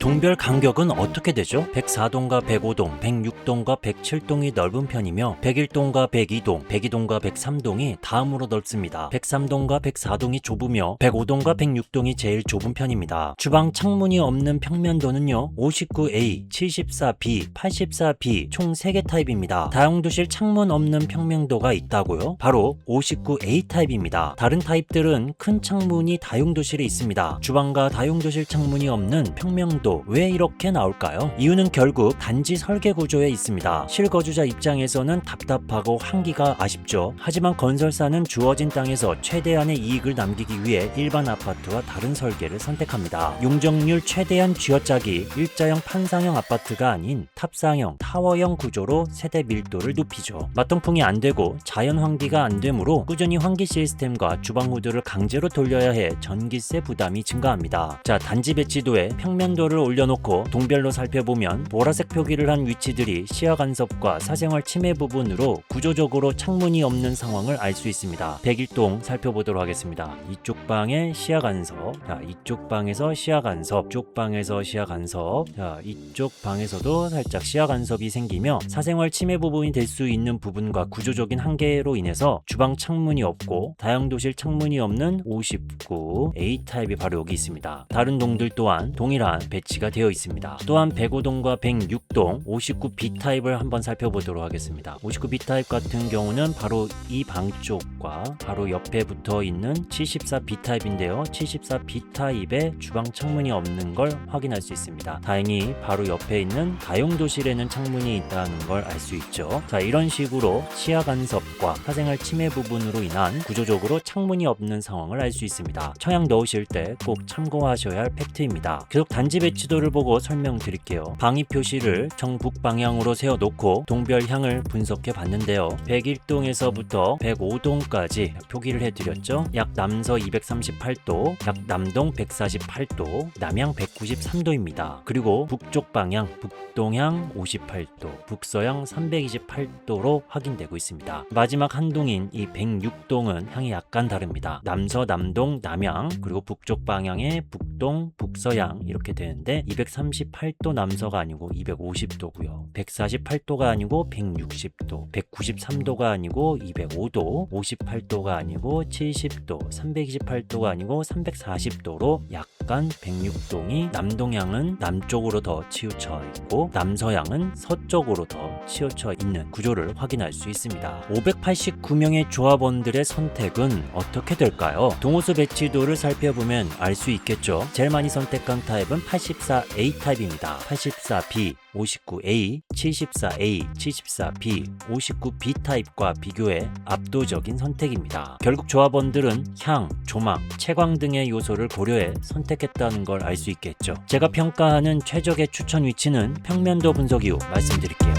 동별 간격은 어떻게 되죠? 104동과 105동, 106동과 107동이 넓은 편이며 101동과 102동, 102동과 103동이 다음으로 넓습니다. 103동과 104동이 좁으며 105동과 106동이 제일 좁은 편입니다. 주방 창문이 없는 평면도는요 59A, 74B, 84B 총 3개 타입입니다. 다용도실 창문 없는 평면도가 있다고요? 바로 59A 타입입니다. 다른 타입들은 큰 창문이 다용도실에 있습니다. 주방과 다용도실 창문이 없는 평면도 왜 이렇게 나올까요? 이유는 결국 단지 설계 구조에 있습니다. 실거주자 입장에서는 답답하고 한기가 아쉽죠. 하지만 건설사는 주어진 땅에서 최대한의 이익을 남기기 위해 일반 아파트와 다른 설계를 선택합니다. 용적률 최대한 쥐어짜기 일자형 판상형 아파트가 아닌 탑상형 타워형 구조로 세대 밀도를 높이죠. 맞동풍이 안 되고 자연 환기가 안 되므로 꾸준히 환기 시스템과 주방 후드를 강제로 돌려야 해 전기세 부담이 증가합니다. 자, 단지 배치도에 평면도를 올려놓고 동별로 살펴보면 보라색 표기를 한 위치들이 시야 간섭과 사생활 침해 부분으로 구조적으로 창문이 없는 상황을 알 수 있습니다. 101동 살펴보도록 하겠습니다. 이쪽 방에 시야 간섭, 자, 이쪽 방에서 시야 간섭, 이쪽 방에서 시야 간섭, 자, 이쪽 방에서도 살짝 시야 간섭이 생기며 사생활 침해 부분이 될 수 있는 부분과 구조적인 한계로 인해서 주방 창문이 없고 다용도실 창문이 없는 59 A 타입이 바로 여기 있습니다. 다른 동들 또한 동일한 배치가 되어 있습니다. 또한 105동과 106동 59B 타입을 한번 살펴보도록 하겠습니다. 59B 타입 같은 경우는 바로 이 방 쪽과 바로 옆에 붙어 있는 74B 타입인데요. 74B 타입에 주방 창문이 없는 걸 확인할 수 있습니다. 다행히 바로 옆에 있는 다용도실에는 창문이 있다는 걸 알 수 있죠. 자, 이런 식으로 시야 간섭과 사생활 침해 부분으로 인한 구조적으로 창문이 없는 상황을 알 수 있습니다. 청약 넣으실 때 꼭 참고하셔야 할 팩트입니다. 계속 단지 배치도를 보고 설명드릴게요. 방위 표시를 정북 방향으로 세워놓고 동별향을 분석해 봤는데요. 101동에서부터 105동까지 표기를 해드렸죠. 약 남서 238도, 약 남동 148도, 남향 193도입니다. 그리고 북쪽 방향 북동향 58도, 북서향 328도로 확인되고 있습니다. 마지막 한 동인 이 106동은 향이 약간 다릅니다. 남서, 남동, 남향, 그리고 북쪽 방향의 북동, 북서향 이렇게 되는데 238도 남서가 아니고 250도고요. 148도가 아니고 160도, 193도가 아니고 205도, 58도가 아니고 70도, 328도가 아니고 340도로 약간 106동이 남동향은 남쪽으로 더 치우쳐 있고 남서향은 서쪽으로 더 치우쳐 있는 구조를 확인할 수 있습니다. 589명의 조합원들의 선택은 어떻게 될까요? 동호수 배치도를 살펴보면 알 수 있겠죠. 제일 많이 선택한 타입은 84A 타입입니다. 84B, 59A, 74A, 74B, 59B 타입과 비교해 압도적인 선택입니다. 결국 조합원들은 향, 조망, 채광 등의 요소를 고려해 선택했다는 걸 알 수 있겠죠. 제가 평가하는 최적의 추천 위치는 평면도 분석 이후 말씀드릴게요.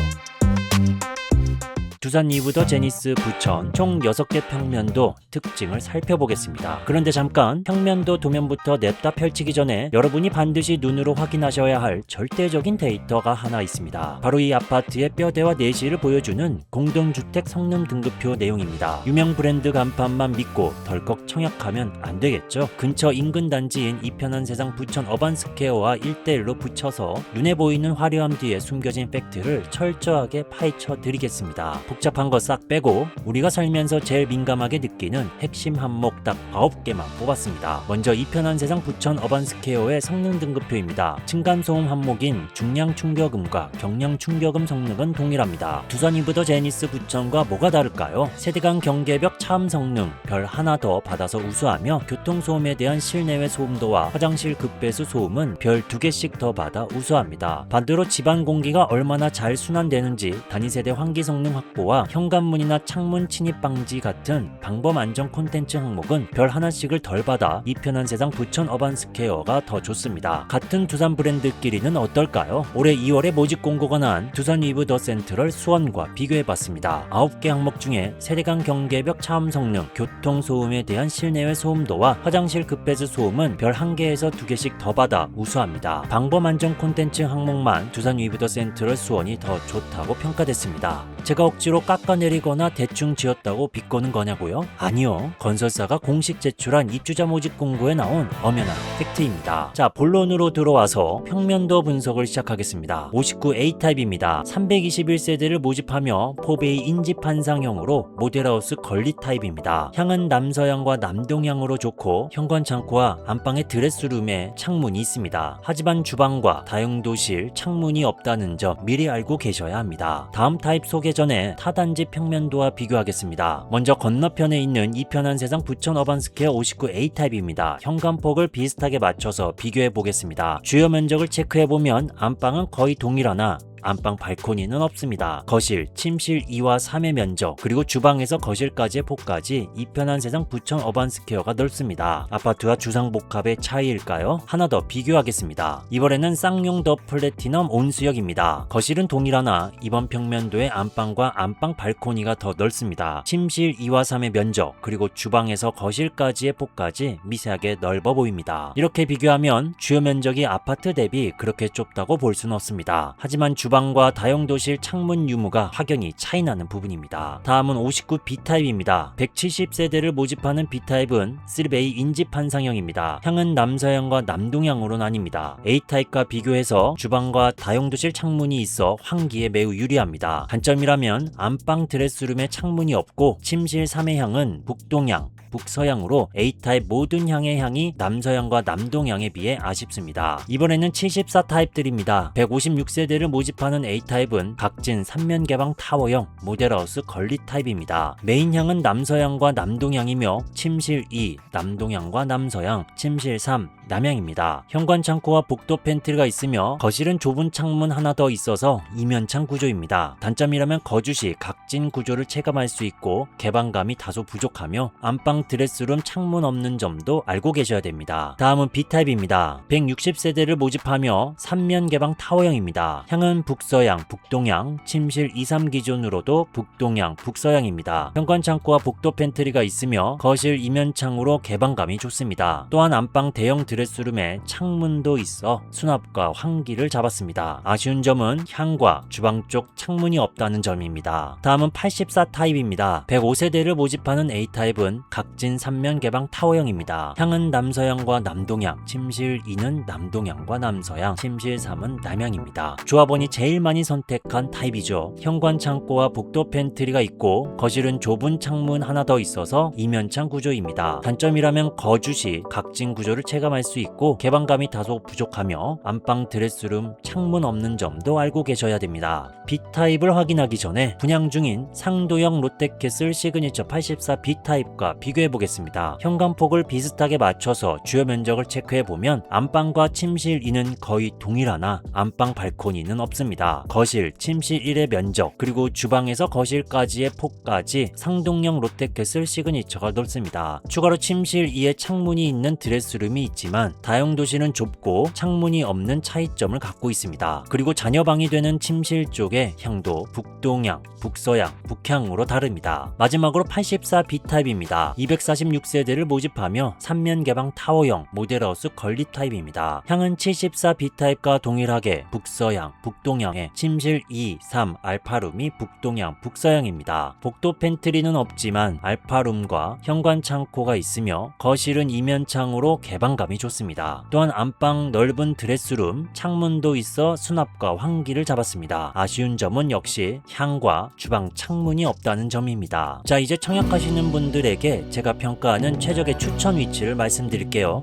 두산 이브더 제니스 부천 총 6개 평면도 특징을 살펴보겠습니다. 그런데 잠깐 평면도 도면부터 냅다 펼치기 전에 여러분이 반드시 눈으로 확인하셔야 할 절대적인 데이터가 하나 있습니다. 바로 이 아파트의 뼈대와 내실을 보여주는 공동주택 성능 등급표 내용입니다. 유명 브랜드 간판만 믿고 덜컥 청약하면 안 되겠죠. 근처 인근 단지인 이편한 세상 부천 어반스퀘어와 1대1로 붙여서 눈에 보이는 화려함 뒤에 숨겨진 팩트를 철저하게 파헤쳐 드리겠습니다. 복잡한 거 싹 빼고 우리가 살면서 제일 민감하게 느끼는 핵심 항목 딱 9개만 뽑았습니다. 먼저 이편한 세상 부천 어반스퀘어의 성능 등급표입니다. 층간소음 항목인 중량 충격음과 경량 충격음 성능은 동일합니다. 두산 이브더 제니스 부천과 뭐가 다를까요? 세대간 경계벽 차음 성능 별 하나 더 받아서 우수하며 교통소음에 대한 실내외 소음도와 화장실 급배수 소음은 별 2개씩 더 받아 우수합니다. 반대로 집안 공기가 얼마나 잘 순환되는지 단위세대 환기 성능 확보와 현관문이나 창문 침입 방지 같은 방범 안전 콘텐츠 항목은 별 하나씩을 덜 받아 이편한 세상 부천 어반스퀘어가 더 좋습니다. 같은 두산 브랜드끼리는 어떨까요? 올해 2월에 모집 공고가 난 두산 위브 더 센트럴 수원과 비교해봤습니다. 9개 항목 중에 세대간 경계벽 차음 성능, 교통소음에 대한 실내외 소음도와 화장실 급배수 소음은 별 1개에서 2개씩 더 받아 우수합니다. 방범 안전 콘텐츠 항목만 두산 위브 더 센트럴 수원이 더 좋다고 평가됐습니다. 제가 억지로 억지로 깎아내리거나 대충 지었다고 비꼬는 거냐고요? 아니요. 건설사가 공식 제출한 입주자 모집 공고에 나온 엄연한 팩트입니다. 자, 본론으로 들어와서 평면도 분석을 시작하겠습니다. 59A타입입니다. 321세대를 모집하며 포베이 인집 한상형으로 모델하우스 건립 타입입니다. 향은 남서향과 남동향으로 좋고 현관 창고와 안방의 드레스룸에 창문이 있습니다. 하지만 주방과 다용도실 창문이 없다는 점 미리 알고 계셔야 합니다. 다음 타입 소개 전에 타단지 평면도와 비교하겠습니다. 먼저 건너편에 있는 이편한 세상 부천 어반스퀘어 59A 타입입니다. 현관폭을 비슷하게 맞춰서 비교해 보겠습니다. 주요 면적을 체크해 보면 안방은 거의 동일하나 안방 발코니는 없습니다. 거실, 침실 2와 3의 면적, 그리고 주방에서 거실까지의 폭까지 이편한 세상 부천 어반스퀘어가 넓습니다. 아파트와 주상복합의 차이일까요? 하나 더 비교하겠습니다. 이번에는 쌍용 더 플래티넘 온수역입니다. 거실은 동일하나 이번 평면도의 안방과 안방 발코니가 더 넓습니다. 침실 2와 3의 면적, 그리고 주방에서 거실까지의 폭까지 미세하게 넓어 보입니다. 이렇게 비교하면 주요 면적이 아파트 대비 그렇게 좁다고 볼 수는 없습니다. 하지만 주방과 다용도실 창문 유무가 확연히 차이나는 부분입니다. 다음은 59B타입입니다. 170세대를 모집하는 B타입은 3베이 인집 한상형입니다. 향은 남서향과 남동향으로 나뉩니다. A타입과 비교해서 주방과 다용도실 창문이 있어 환기에 매우 유리합니다. 단점이라면 안방 드레스룸에 창문이 없고 침실 3의 향은 북동향, 북서향으로 A타입 모든 향의 향이 남서향과 남동향에 비해 아쉽습니다. 이번에는 74 타입들입니다. 156세대를 모집하는 A타입은 각진 3면 개방 타워형 모델하우스 건립 타입입니다. 메인 향은 남서향과 남동향이며 침실 2 남동향과 남서향, 침실 3 남향입니다. 현관 창고와 복도 팬트리가 있으며 거실은 좁은 창문 하나 더 있어서 이면창 구조입니다. 단점이라면 거주 시 각진 구조를 체감할 수 있고 개방감이 다소 부족하며 안방 드레스룸 창문 없는 점도 알고 계셔야 됩니다. 다음은 B타입입니다. 160세대를 모집하며 3면 개방 타워형입니다. 향은 북서향, 북동향, 침실 2, 3 기준으로도 북동향, 북서향입니다. 현관 창고와 복도 팬트리가 있으며 거실 이면창으로 개방감이 좋습니다. 또한 안방 대형 드레스룸에 창문도 있어 수납과 환기를 잡았습니다. 아쉬운 점은 향과 주방 쪽 창문이 없다는 점입니다. 다음은 84 타입입니다. 105세대를 모집하는 A타입은 각진 3면 개방 타워형입니다. 향은 남서향과 남동향, 침실 2는 남동향과 남서향, 침실 3은 남향입니다. 조합원이 제일 많이 선택한 타입이죠. 현관 창고와 복도 팬트리가 있고 거실은 좁은 창문 하나 더 있어서 이면창 구조입니다. 단점이라면 거주 시 각진 구조를 체감할 수 있고 개방감이 다소 부족하며 안방 드레스룸 창문 없는 점도 알고 계셔야 됩니다. B타입을 확인하기 전에 분양 중인 상도형 롯데캐슬 시그니처 84 B타입과 비교해 보겠습니다. 현관폭을 비슷하게 맞춰서 주요 면적을 체크해 보면 안방과 침실 2는 거의 동일하나 안방 발코니는 없습니다. 거실, 침실 1의 면적, 그리고 주방에서 거실까지의 폭까지 상동형 롯데캐슬 시그니처가 넓습니다. 추가로 침실 2에 창문이 있는 드레스룸이 있지만 다용도실은 좁고 창문이 없는 차이점을 갖고 있습니다. 그리고 자녀방이 되는 침실 쪽의 향도 북동향, 북서향, 북향으로 다릅니다. 마지막으로 84 B타입입니다. 246세대를 모집하며 3면 개방 타워형 모델하우스 건립 타입입니다. 향은 74 B타입과 동일하게 북서향, 북동향에 침실 2, 3, 알파룸이 북동향, 북서향입니다. 복도 팬트리는 없지만 알파룸과 현관 창고가 있으며 거실은 이면창으로 개방감이 좋습니다. 또한 안방 넓은 드레스룸, 창문도 있어 수납과 환기를 잡았습니다. 아쉬운 점은 역시 향과 주방 창문이 없다는 점입니다. 자, 이제 청약하시는 분들에게 제가 평가하는 최적의 추천 위치를 말씀드릴게요.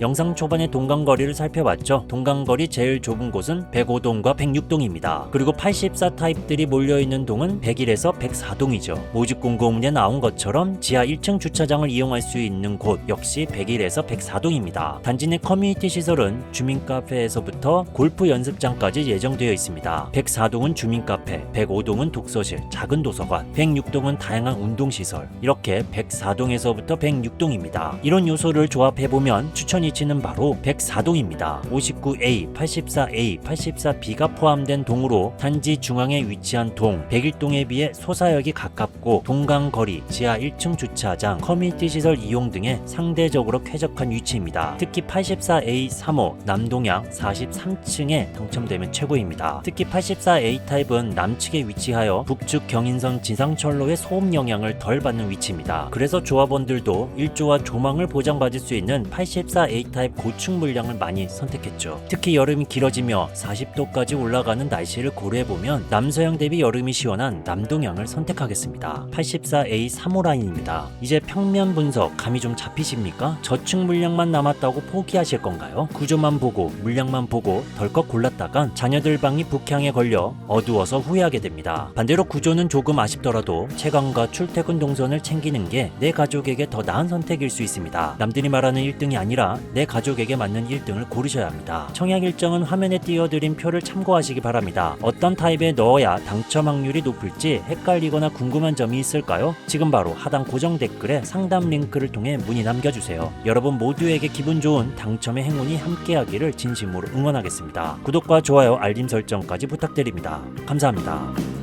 영상 초반에 동강거리를 살펴봤죠. 동강거리 제일 좁은 곳은 105동과 106동입니다. 그리고 84 타입들이 몰려있는 동은 101에서 104동이죠. 모집 공고문에 나온 것처럼 지하 1층 주차장을 이용할 수 있는 곳 역시 101에서 104동입니다. 단지 내 커뮤니티 시설은 주민카페에서부터 골프 연습장까지 예정되어 있습니다. 104동은 주민카페, 105동은 독서실, 작은 도서관, 106동은 다양한 운동시설, 이렇게 104동에서부터 106동입니다. 이런 요소를 조합해보면 추천이 위치는 바로 104동입니다. 59A, 84A, 84B가 포함된 동으로 단지 중앙에 위치한 동, 101동에 비해 소사역이 가깝고 동강거리, 지하 1층 주차장, 커뮤니티 시설 이용 등에 상대적으로 쾌적한 위치입니다. 특히 84A 3호 남동향 43층에 당첨되면 최고입니다. 특히 84A 타입은 남측에 위치하여 북측 경인선 지상철로의 소음 영향을 덜 받는 위치입니다. 그래서 조합원들도 일조와 조망을 보장받을 수 있는 84A 타입 고층 물량을 많이 선택했죠. 특히 여름이 길어지며 40도까지 올라가는 날씨를 고려해보면 남서향 대비 여름이 시원한 남동향을 선택하겠습니다. 84A 3호 라인입니다. 이제 평면 분석 감이 좀 잡히십니까? 저층 물량만 남았다고 포기하실 건가요? 구조만 보고 물량만 보고 덜컥 골랐다간 자녀들 방이 북향에 걸려 어두워서 후회하게 됩니다. 반대로 구조는 조금 아쉽더라도 채광과 출퇴근 동선을 챙기는 게 내 가족에게 더 나은 선택일 수 있습니다. 남들이 말하는 1등이 아니라 내 가족에게 맞는 1등을 고르셔야 합니다. 청약 일정은 화면에 띄워드린 표를 참고하시기 바랍니다. 어떤 타입에 넣어야 당첨 확률이 높을지 헷갈리거나 궁금한 점이 있을까요? 지금 바로 하단 고정 댓글에 상담 링크를 통해 문의 남겨주세요. 여러분 모두에게 기분 좋은 당첨의 행운이 함께하기를 진심으로 응원하겠습니다. 구독과 좋아요, 알림 설정까지 부탁드립니다. 감사합니다.